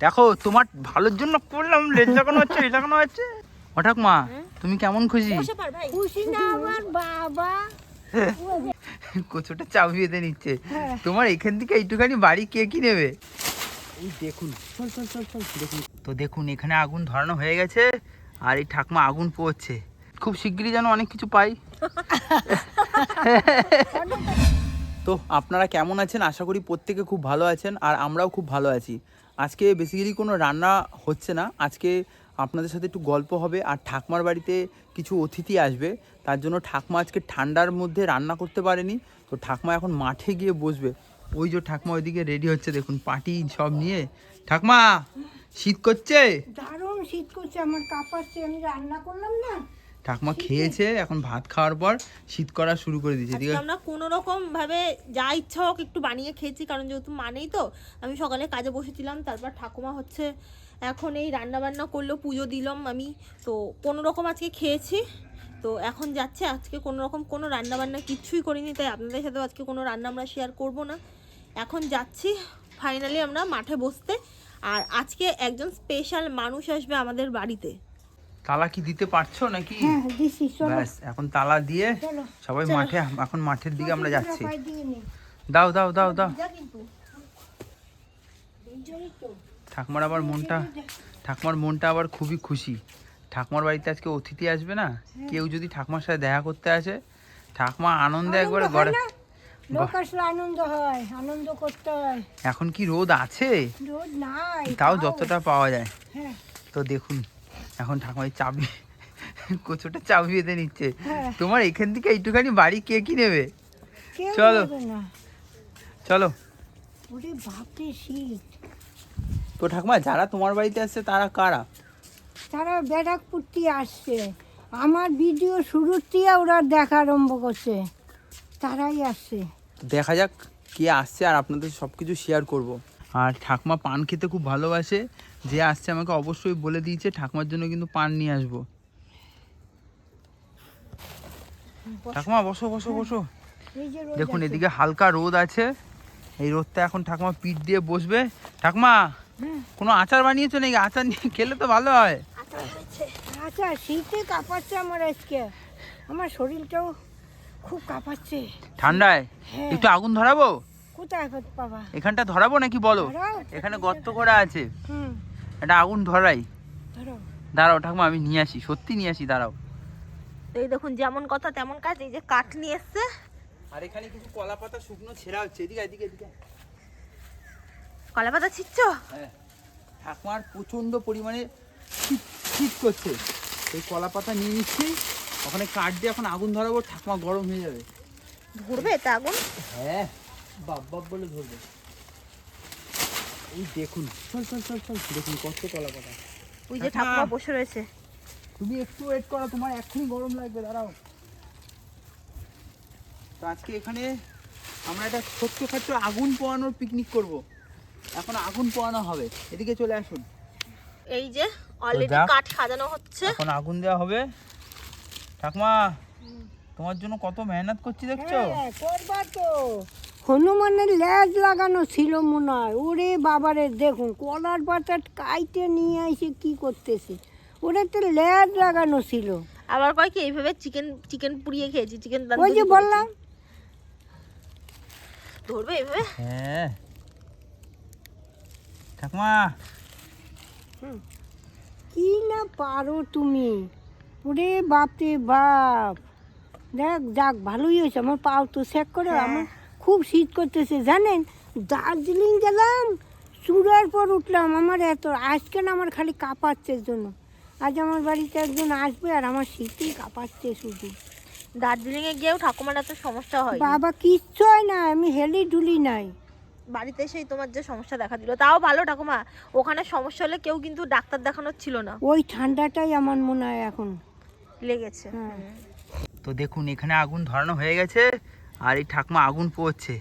দেখো তোমার ভালোর জন্য করলাম, লেজ লাগানো হচ্ছে, এই লাগানো হচ্ছে। ও ঠাকুমা তুমি কেমন খুশি? খুশি না আমার বাবা কচুটা চাবি বেঁধে নিচ্ছে। তোমার এখান থেকে এইটুখানি বাড়ি কে কি নেবে? এই দেখুন, চল চল চল চল দেখুন তো, দেখুন এখানে আগুন ধরানো হয়ে গেছে আর এই ঠাকুমা আগুন পোয়াচ্ছে। খুব শিগগিরই যেন অনেক কিছু পাই। তো আপনারা কেমন আছেন? আশা করি প্রত্যেকে খুব ভালো আছেন আর আমরাও খুব ভালো আছি। আজকে বেসিক্যালি কোনো রান্না হচ্ছে না, আজকে আপনাদের সাথে একটু গল্প হবে আর ঠাকুমার বাড়িতে কিছু অতিথি আসবে, তার জন্য ঠাকুমা আজকে ঠান্ডার মধ্যে রান্না করতে পারেনি। তো ঠাকুমা এখন মাঠে গিয়ে বসবে। ওই যে ঠাকুমা ওইদিকে রেডি হচ্ছে, দেখুন পাটি সব নিয়ে। ঠাকুমা শীত করছে? দারুণ শীত করছে, আমার কাঁপাচ্ছে, আমি রান্না করলাম না। ঠাকুমা খেয়েছে, এখন ভাত খাওয়ার পর শীত করা শুরু করে দিয়েছে। আজকে আমরা কোনো রকম ভাবে যা ইচ্ছা হোক একটু বানিয়ে খেয়েছি, কারণ যেহেতু মানেই তো। আমি সকালে কাজে বসেছিলাম, তারপর ঠাকুমা হচ্ছে এখন এই রান্না বান্না করলো, পুজো দিলাম আমি, তো কোনো রকম আজকে খেয়েছি। তো এখন যাচ্ছে, আজকে কোনো রকম কোনো রান্না বান্না কিচ্ছুই করিনি, তাই আপনাদের সাথেও আজকে কোনো রান্না আমরা শেয়ার করব না। এখন যাচ্ছি ফাইনালি আমরা মাঠে বসতে। আর আজকে একজন স্পেশাল মানুষ আসবে আমাদের বাড়িতে। তালা কি দিতে পারছো নাকি? হ্যাঁ দিছি, চলো ব্যাস এখন তালা দিয়ে চলো সবাই মাঠে, এখন মাঠের দিকে আমরা যাচ্ছি। পাই দিয়ে নে। দাও দাও দাও দাও। কিন্তু দুইজনই তো। ঠাকুমার মনটা আবার খুবই খুশি। ঠাকুমার বাড়িতে আজকে অতিথি আসবে না, কেউ যদি ঠাকুমার সাথে দেখা করতে আসে, ঠাকুমা আনন্দে একবারে আনন্দ ঘরে। হয় না? লোক আসলে আনন্দ হয়, আনন্দ করতে হয়। এখন কি রোদ আছে? রোদ নাই, তাও যতটা পাওয়া যায়। হ্যাঁ তো দেখুন এখন ঠাকুমার চাবি, কচুটা চাবি বেঁধে নিচ্ছে। হ্যাঁ। তোমার এখান থেকে এইটুখানি বাড়ি কে কি নেবে? কেউ চলো। নেবে না। চলো। ওরে বাপরে শীত। তো ঠাকুমা যারা তোমার বাড়িতে আসছে তারা কারা? তারা ব্যারাকপুর থেকে আসছে, আমার ভিডিও শুরুর থেকে ওরা দেখা আরম্ভ করছে, তারাই আসছে। দেখা যাক কে আসছে আর আপনাদের সব কিছু শেয়ার করব। আর ঠাকুমা পান খেতে খুব ভালোবাসে, যে আসছে আমাকে অবশ্যই বলে দিয়েছে ঠাকুমার জন্য কিন্তু পান নিয়ে আসবো। ঠাকুমা বসো বসো বসো। এই যে রোদ দেখুন আছে। এদিকে হালকা রোদ আছে, এই রোদটা এখন ঠাকুমা পিঠ দিয়ে বসবে। ঠাকুমা হ্যাঁ। কোনো আচার বানিয়েছো নাকি? আচার নিয়ে খেলে তো ভালো হয়। আচ্ছা, শীতে কাঁপাচ্ছে আমার আজকে, আমার শরীরটাও খুব কাঁপাচ্ছে ঠান্ডায় হ্যাঁ। একটু আগুন ধরাবো? কোথায় পাবা? এখানটা ধরাবো নাকি বলো? ধরাও। এখানে গর্ত করা আছে, হুম, এটা আগুন ধরাই। ধরো। দাঁড়াও ঠাকুমা আমি নিয়ে আসি, সত্যি নিয়ে আসি, দাঁড়াও। এই দেখুন যেমন কথা তেমন কাজ, এই যে কাঠ নিয়ে এসছে। আর এখানে কিছু কলা পাতা শুকনো ছেঁড়া হচ্ছে, এদিকে এদিকে এদিকে। কলা পাতা ছিচ্ছ? হ্যাঁ, ঠাকুমার প্রচন্ড পরিমাণে শীত করছে, এই কলা পাতা নিয়ে নিচ্ছি, ওখানে কাঠ দিয়ে এখন আগুন ধরাবো, ঠাকুমা গরম হয়ে যাবে। ধরবে তা আগুন? হ্যাঁ বাপ বাপ বলে ধরবে। এই দেখুন, চল চল চল চল, দেখুন কত কলা পাতা। ওই যে ঠাকুমা বসে রয়েছে। তুমি একটু ওয়েট করো, তোমার এক্ষুনি গরম লাগবে, দাঁড়াও। তো আজকে এখানে আমরা একটা ছোট্টখাট্ট আগুন পোয়ানোর পিকনিক করব। এখন আগুন পোয়ানো হবে, এদিকে চলে আসুন। এই যে অলরেডি যাক। কাঠ সাজানো হচ্ছে। এখন আগুন দেওয়া হবে। ঠাকুমা তোমার জন্য কত মেহনত করছি দেখছো? হ্যাঁ, করবা তো। হনুমানের লেজ লাগানো ছিল মনে হয়, ওরে বাবারে দেখুন কলার পাতা কাইটে নিয়ে এসে কি করতেছে, ওরে তো লেজ লাগানো ছিল। আবার কয় কি এইভাবে চিকেন চিকেন পুড়িয়ে খেয়েছি, চিকেন ওই যে বললাম। ধরবে এইভাবে? হ্যাঁ ঠাকুমা। কি না পারো তুমি, ওরে বাপরে বাপ। দেখ যাক ভালোই হয়েছে, আমার পাও তো চেক করো। আমার খুব শীত করতেছে জানেন, দার্জিলিং গেলাম, চূড়ার পর উঠলাম, আমার এত আজকে না আমার খালি কাঁপাচ্ছে জন্য। আজ আমার বাড়িতে একজন আসবে আর আমার শীতেই কাঁপাচ্ছে শুধু। দার্জিলিং এ গিয়েও ঠাকুমার এত সমস্যা হয়? বাবা কিচ্ছু হয় না, আমি হেলি ডুলি নাই। বাড়িতে এসেই তোমার যে সমস্যা দেখা দিল, তাও ভালো ঠাকুমা, ওখানে সমস্যা হলে কেউ কিন্তু ডাক্তার দেখানোর ছিল না। ওই ঠান্ডাটাই আমার মনে হয় এখন লেগেছে। হ্যাঁ। তো দেখুন এখানে আগুন ধরানো হয়ে গেছে আর এই ঠাকুমা আগুন পোয়াচ্ছে,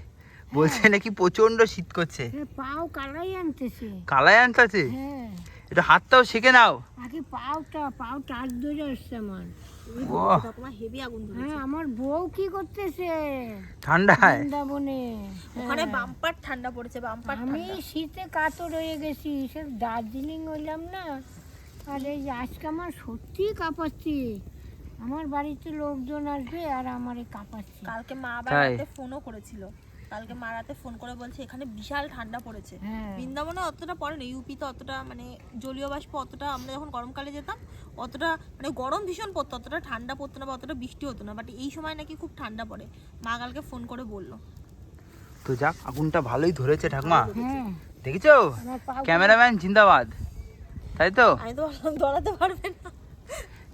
বলছে নাকি প্রচন্ড শীত করছে। পাও কালাই আনতেছে। কালাই আনতেছে? হ্যাঁ একটু হাতটাও সেকে নাও। আগে পাও টাচ ধরে আসছে আমার। ও ঠাকুমা হেভি আগুন ধরেছে। হ্যাঁ, আমার বউ কি করতেছে ঠান্ডায়? বৃন্দাবনে। ওখানে বাম্পার ঠান্ডা পড়েছে, বাম্পার আমি ঠান্ডা। শীতে কাতর হয়ে গেছি, সে দার্জিলিং হইলাম না। আর এই যে আজকে আমার সত্যি কাঁপাচ্ছি, আমার বাড়িতে লোকজন আসবে আর আমার কাঁপাচ্ছি। কালকে মা আবার তাই? রাতে ফোনও করেছিল, কালকে মা রাতে ফোন করে বলছে এখানে বিশাল ঠান্ডা পড়েছে। হ্যাঁ। বৃন্দাবনে অতটা পড়ে না, ইউপিতে অতটা মানে জলীয় বাষ্প অতটা, আমরা যখন গরমকালে যেতাম অতটা মানে গরম ভীষণ পড়তো, অতটা ঠান্ডা পড়তো না বা অতটা বৃষ্টি হতো না, বাট এই সময় নাকি খুব ঠান্ডা পড়ে। মা কালকে ফোন করে বললো। তো যাক, আগুনটা ভালোই ধরেছে ঠাকুমা। হ্যাঁ, দেখেছো? আমার পা ক্যামেরাম্যান জিন্দাবাদ, তাই তো? আমি তো বললাম ধরাতে পারবে না।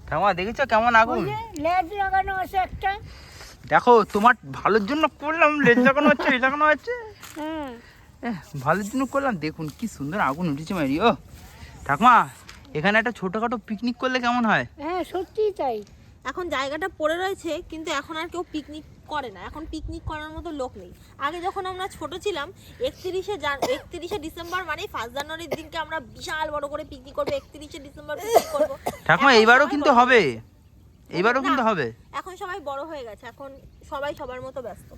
ঠাকুমা দেখেছো কেমন আগুন? ওই যে লেজ লাগানো আছে একটা। দেখো তোমার ভালোর জন্য করলাম, লেজ লাগানো হচ্ছে, এই লাগানো হচ্ছে, হ্যাঁ, ভালোর জন্য করলাম। দেখুন কি সুন্দর আগুন উঠেছে মারি। ও ঠাকুমা, এখানে একটা ছোটখাটো পিকনিক করলে কেমন হয়? হ্যাঁ, সত্যিই তাই। এখন জায়গাটা পড়ে রয়েছে, কিন্তু এখন আর কেউ পিকনিক করে না, এখন পিকনিক করার মতো লোক নেই। আগে যখন আমরা ছোট ছিলাম, 31শে ডিসেম্বর মানে 1 জানুয়ারির দিনকে আমরা বিশাল বড় করে পিকনিক করবো, 31শে ডিসেম্বর পিকনিক করবো। ঠাকুমা এখন এইবারও সবাই কিন্তু বড় হবে, হয়ে গেছে। এইবারও না, কিন্তু হবে। এখন সবাই বড় হয়ে গেছে, এখন সবাই সবার মতো ব্যস্ত।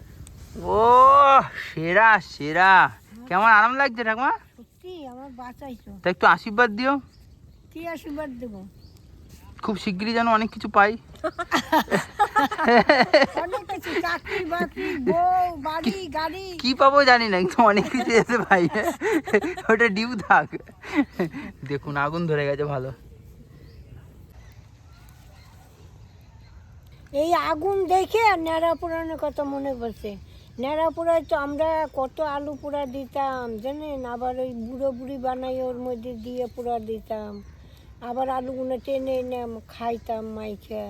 ও সেরা সেরা, কেমন আরাম লাগছে ঠাকুমা? সত্যি আমার বাঁচাইছো। তা একটু আশীর্বাদ দিও। কি আশীর্বাদ দেবো? খুব শিগগিরই যেন অনেক কিছু পাই। অনেক কিছু, চাকরি বাকরি, বউ, বাড়ি, গাড়ি। কি পাবো জানি না, কিন্তু অনেক কিছু এসে পাই। ওটা ডিউ থাক। দেখুন আগুন ধরে গেছে ভালো। এই আগুন দেখে ন্যাড়া পোড়ানোর কথা মনে পড়ছে। ন্যাড়া পোড়ায় তো আমরা কত আলু পোড়া দিতাম জানেন, আবার ওই বুড়ো বুড়ি বানাই ওর মধ্যে দিয়ে পোড়া দিতাম, আবার আলুগুলো টেনে এনে খাইতাম মাইখা,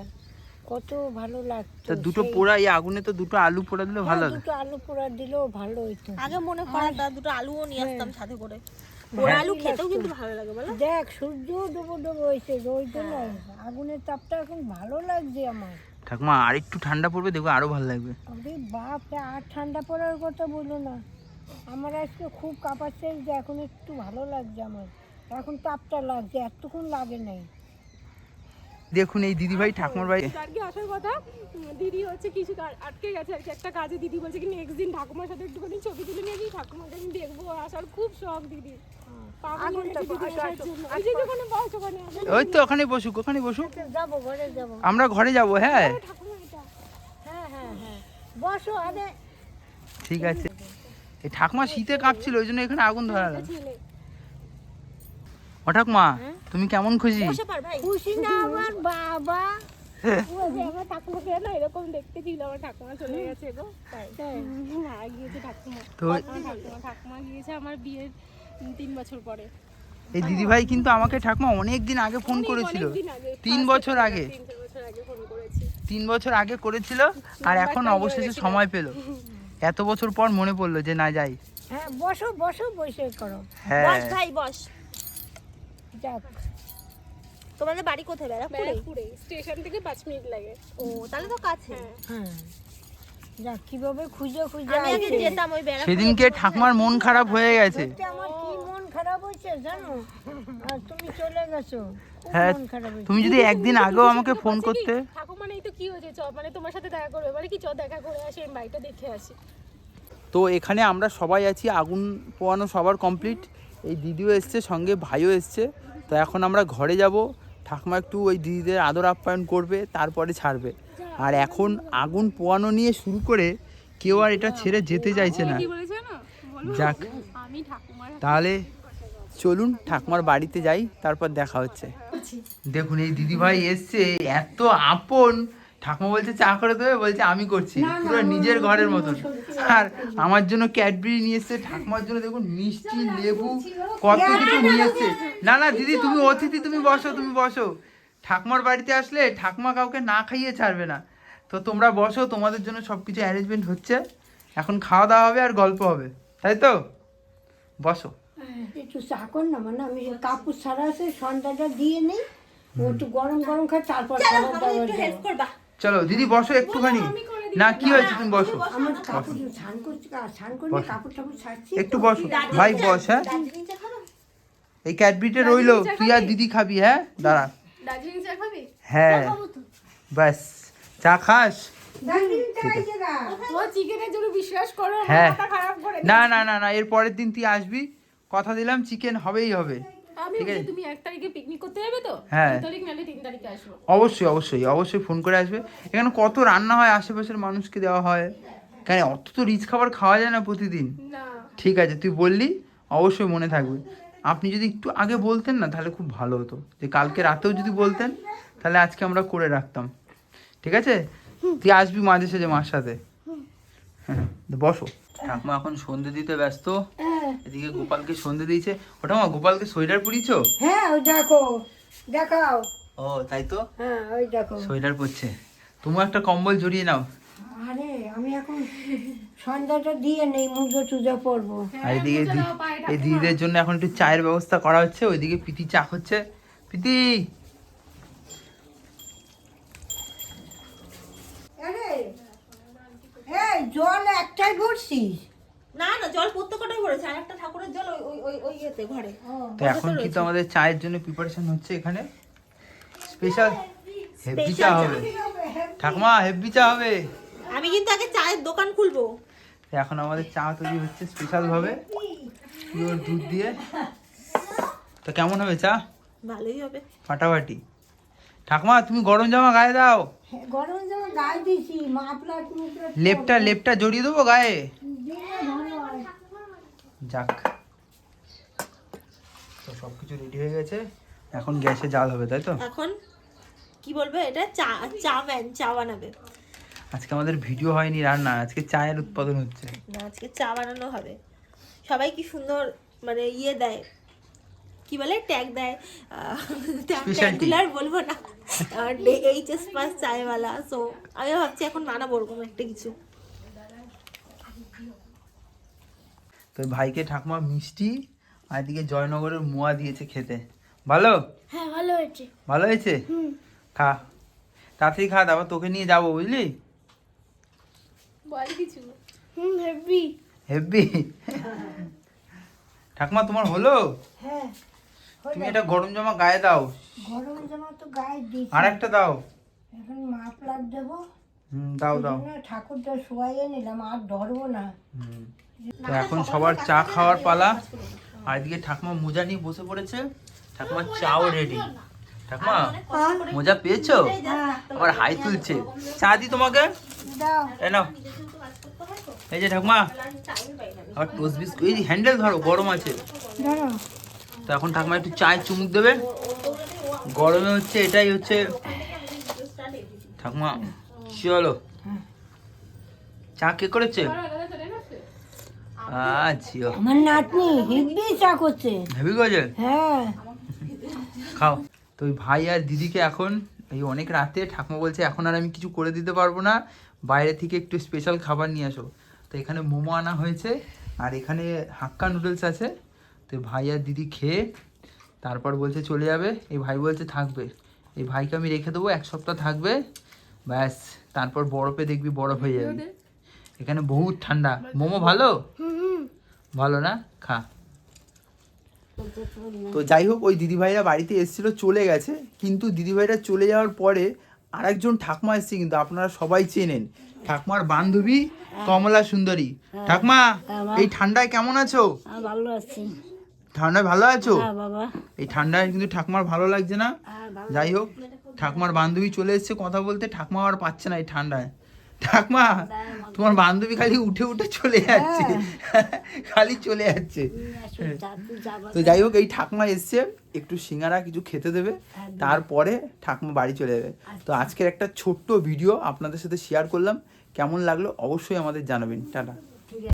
কত ভালো লাগতো। তা দুটো সেই- পোড়া, এই আগুনে তো দুটো আলু পোড়া দিলে ভালো হ্যাঁ, হবে। দুটো আলু পোড়া দিলেও ভালো হইতো। আগে মনে পড়ে দুটো আলুও নিয়ে আসতাম সাথে করে, পোড়া আলু খেতেও কিন্তু ভালো লাগে বলো। দেখ সূর্য ডুবো ডুবো হয়েছে, রোদ নাই, আগুনের তাপটা এখন ভালো লাগছে আমার। ঠাকুমা আর একটু ঠান্ডা পড়বে, দেখো আরো ভালো লাগবে। আরে বাপ রে, আর ঠান্ডা পড়ার কথা বলো না, আমার আজকে খুব কাঁপাচ্ছে, যে এখন একটু ভালো লাগছে আমার, এখন তাপটা লাগছে, এতক্ষণ লাগে নাই। দেখুন এই দিদিভাই ঠাকুমার বাড়ি। আর কি আসার কথা, দিদি হচ্ছে কিছু আটকে গেছে আর কি একটা কাজে। দিদি বলছে কি নেক্সট দিন ঠাকুমার সাথে একটুখানি ছবি তুলে নিয়ে গিয়ে ঠাকুমাকে আমি দেখবো, আসার খুব শখ দিদি। পাগল হয়ে গেছে দিদি আসার জন্য। এই যে ওখানে বস, ওখানে ওই তো ওখানে বসুক, ওখানে বসুক, যাবো ঘরে যাবো। আমরা ঘরে যাব। হ্যাঁ ঠাকুমা এটা হ্যাঁ হ্যাঁ হ্যাঁ, বসো। আরে ঠিক আছে। এই ঠাকুমা শীতে কাঁপছিল, ওই জন্য এখানে আগুন ধরালাম। ছেলে। ও ঠাকুমা তুমি কেমন খুশি? বসে পার ভাই। খুশি না আমার বাবা? ওই যে আমার ঠাকুমাকে না এরকম দেখতে ছিল, আমার ঠাকুমা চলে গেছে গো, তাই মারা গিয়েছে ঠাকুমা। তো ঠাকুমা গিয়েছে আমার বিয়ের 3 বছর পরে। এই দিদিভাই কিন্তু আমাকে ঠাকুমা অনেক দিন আগে ফোন করেছিল, অনেকদিন আগে, 3 বছর আগে, 3 বছর আগে ফোন করেছি। 3 বছর আগে করেছিল। আর এখন অবশেষে সময় পেলো, এত বছর পর মনে পড়লো যে না যাই। হ্যাঁ, বসো বসো, বসে করো। হ্যাঁ বস ভাই বস। যাক, তোমাদের বাড়ি কোথায়? ব্যারাকপুরে? ব্যারাকপুরে, স্টেশন থেকে 5 মিনিট লাগে। ও তাহলে তো কাছে। হ্যাঁ, যাক, কিভাবে খুঁজে খুঁজে আমি আগে আইছে। যেতাম ওই ব্যারাকপুরে। সেদিনকে ঠাকুমার মন খারাপ হয়ে গেছে। সত্যি আমার কি মন খারাপ হয়েছে জানো, আর তুমি চলে গেছো, খুব হ্যাঁ, মন খারাপ হয়েছে। তুমি যদি একদিন আগেও আমাকে ফোন করতে। ঠাকুমা নেই তো কি হয়েছে, চ মানে তোমার সাথে দেখা করবে, মানে কি চ দেখা করে আসি, আমি বাড়িটা দেখে আসি। তো এখানে আমরা সবাই আছি, আগুন পোয়ানো সবার কমপ্লিট। এই দিদিও এসছে, সঙ্গে ভাইও এসছে। তো এখন আমরা ঘরে যাব, ঠাকুমা একটু ওই দিদিদের আদর আপ্যায়ন করবে, তারপরে ছাড়বে। আর এখন আগুন পোয়ানো নিয়ে শুরু করে কেউ আর এটা ছেড়ে যেতে চাইছে না। কি বলেছে না, বলবো যাক আমি ঠাকুমার তাহলে চলুন ঠাকুমার বাড়িতে যাই, তারপর দেখা হচ্ছে। দেখুন এই দিদিভাই এসছে, এত আপন। ঠাকুমা বলছে চা করে দেবে, বলছে আমি করছি, পুরো নিজের ঘরের মতন। আর আমার জন্য ক্যাডবেরি নিয়ে এসছে, ঠাকুমার জন্য দেখুন মিষ্টি, লেবু, কত কিছু নিয়ে এসছে। না না দিদি তুমি অতিথি, তুমি বসো, তুমি বসো। ঠাকুমার বাড়িতে আসলে ঠাকুমা কাউকে না খাইয়ে ছাড়বে না। তো তোমরা বসো, তোমাদের জন্য সব কিছু অ্যারেঞ্জমেন্ট হচ্ছে, এখন খাওয়া দাওয়া হবে আর গল্প হবে, তাই তো? বসো। একটু চা কর না, মানে আমি কাপড় ছাড়া আছে, সন্ধ্যাটা দিয়ে নেই, ও একটু গরম গরম খায়, তারপর খাবার দাবার একটু হেল্প দেবো। করবা? চলো দিদি বসো একটুখানি। না কি হয়েছে, তুমি বসো, আমার কাপড় স্নান করছি, স্নান করে কাপড় টাপড় ছাড়ছি। একটু বসো ভাই, বস। হ্যাঁ দার্জিলিং চা খাবা? এই ক্যাডবেরিটা রইলো, তুই আর দিদি খাবি। হ্যাঁ দাঁড়া, দার্জিলিং চা খাবি? হ্যাঁ ব্যাস। চা খাস? দার্জিলিং চা খাইছে না। তোমার চিকেনের জন্য বিশ্বাস করো, আমার হ্যাঁ। মাথা খারাপ করে না না না না, এর পরের দিন তুই আসবি, কথা দিলাম চিকেন হবেই হবে। আমি ঠিক আছে। তুমি 1 তারিখে পিকনিক করতে যাবে তো? হ্যাঁ। 2 তারিখ নালে 3 তারিখে আসবো। অবশ্যই অবশ্যই অবশ্যই ফোন করে আসবে। এখানে কত রান্না হয়, আশেপাশের মানুষকে দেওয়া হয়, কেন অত তো রিচ খাবার খাওয়া যায় না প্রতিদিন। না ঠিক আছে, তুই বললি, অবশ্যই মনে থাকবে। আপনি যদি একটু আগে বলতেন না তাহলে খুব ভালো হতো, যে কালকে রাতেও যদি বলতেন তাহলে আজকে আমরা করে রাখতাম। ঠিক আছে, তুই আসবি মাঝে সাঝে মার সাথে। হ্যাঁ বসো। ঠাকুমা এখন সন্ধে দিতে ব্যস্ত, এদিকে গোপালকে সন্ধে দিয়েছে। ওটা মা গোপালকে সোয়েটার পরিয়েছো? হ্যাঁ ওই দেখো, দেখাও। ও তাই তো, হ্যাঁ ওই দেখো। সোয়েটার পরছে। তুমি একটা কম্বল জড়িয়ে নাও। আরে আমি এখন সন্ধ্যাটা দিয়ে নেই, মুজো টুজো পরবো। আর এদিকে মুছে দাও পায়ে এই দিদিদের জন্য এখন একটু চায়ের ব্যবস্থা করা হচ্ছে। ওইদিকে প্রীতি চা হচ্ছে। প্রীতি, আরে এই জল একটাই ভরছিস? না না, জল প্রত্যেকটাই ভরেছে, আর একটা ঠাকুরের জল ওই ওই ওই ওই ইয়েতে ঘরে। তো এখন কিন্তু আমাদের চায়ের জন্য প্রিপারেশন হচ্ছে এখানে। স্পেশাল হেভি চা হবে ঠাকুমা, হেভি চা হবে। আমি কিন্তু আগে চায়ের দোকান খুলবো। তো এখন আমাদের চা তৈরি হচ্ছে স্পেশাল ভাবে, পিওর দুধ দিয়ে। তো কেমন হবে চা? ভালোই হবে। ফাটাফাটি। ঠাকুমা তুমি গরম জামা গায়ে দাও। হ্যাঁ, গরম জামা গায়ে দিছি, মাফলার টুকরা লেপটা লেপটা জড়িয়ে দেবো গায়ে। যাক, তো সব কিছু রেডি হয়ে গেছে, এখন গ্যাসে জাল হবে তাই তো? এখন কি বলবে, এটা চা, চা ম্যান চা বানাবে। আজকে আমাদের ভিডিও হয়নি রান্না, আজকে চায়ের উৎপাদন হচ্ছে। না, আজকে চা বানানো হবে। সবাই কি সুন্দর মানে ইয়ে দেয়, কি বলে, ট্যাগ দেয়। Specialty. ট্যাগগুলো আর বলবো না, এইচএস পাস চায়ওয়ালা। সো আমি ভাবছি এখন বানাবো ওরকম একটা কিছু। তো ভাইকে ঠাকুমা মিষ্টি আর এদিকে জয়নগরের মোয়া দিয়েছে খেতে। ভালো? হ্যাঁ ভালো হয়েছে। ভালো হয়েছে? খা, তাড়াতাড়ি খা, তারপর তোকে নিয়ে যাবো বুঝলি। বল কিছু। হেভি। হেভি। ঠাকুমা তোমার হলো? হ্যাঁ তুমি এটা গরম জামা গায়ে দাও, গরম জামা তো গায়ে দিছি, আর একটা দাও। এখন মাফলার দেবো। দাও দাও। ঠাকুরটা শোয়াইয়ে নিলাম, আর ধরবো না। তো এখন সবার চা খাওয়ার পালা। আর এদিকে ঠাকুমা মোজা নিয়ে বসে পড়েছে। ঠাকুমার চাও রেডি। ঠাকুমা মোজা পেয়েছো? আবার হাই তুলছে। চা দি তোমাকে, দাও। এই নাও। এই যে ঠাকুমা, আবার টোস্ট বিস্কুট, এই হ্যান্ডেল ধরো, গরম আছে। ধরো। তো এখন ঠাকুমা একটু চায় চুমুক দেবে। গরমে হচ্ছে এটাই হচ্ছে ঠাকুমা। চলো, চা কে করেছে? আচ্ছা, আমার নাতনি হিব্বি চা করছে। হেভি গজে। হ্যাঁ খাও। তো ওই ভাই আর দিদিকে এখন এই অনেক রাতে ঠাকুমা বলছে এখন আর আমি কিছু করে দিতে পারবো না, বাইরে থেকে একটু স্পেশাল খাবার নিয়ে আসো। তো এখানে মোমো আনা হয়েছে আর এখানে হাক্কা নুডলস আছে। তো ভাই আর দিদি খেয়ে তারপর বলছে চলে যাবে। এই ভাই বলছে থাকবে, এই ভাইকে আমি রেখে দেবো, 1 সপ্তাহ থাকবে ব্যাস, তারপর বরফে দেখবি বরফ হয়ে যাবে। এখানে বহুত ঠান্ডা। মোমো ভালো? ভালো না? খা। তো যাই হোক, ওই দিদিভাইরা বাড়িতে এসেছিল, চলে গেছে। কিন্তু দিদিভাইরা চলে যাওয়ার পরে আরেকজন ঠাকুমা এসেছে, কিন্তু আপনারা সবাই চেনেন, ঠাকুমার বান্ধবী কমলা সুন্দরী। ঠাকুমা এই ঠান্ডায় কেমন আছো? ভালো আছি। ঠান্ডায় ভালো আছো? বাবা এই ঠান্ডায় কিন্তু ঠাকুমার ভালো লাগছে না। যাই হোক, ঠাকুমার বান্ধবী চলে এসেছে কথা বলতে। ঠাকুমা আর পাচ্ছে না এই ঠান্ডায়। ঠাকুমা তোমার বান্ধবী খালি উঠে উঠে চলে যাচ্ছে, খালি চলে যাচ্ছে। তো যাই হোক, এই ঠাকুমা এসছে, একটু সিঙ্গারা কিছু খেতে দেবে, তারপরে ঠাকুমা বাড়ি চলে যাবে। তো আজকের একটা ছোট্ট ভিডিও আপনাদের সাথে শেয়ার করলাম, কেমন লাগলো অবশ্যই আমাদের জানাবেন। টাটা।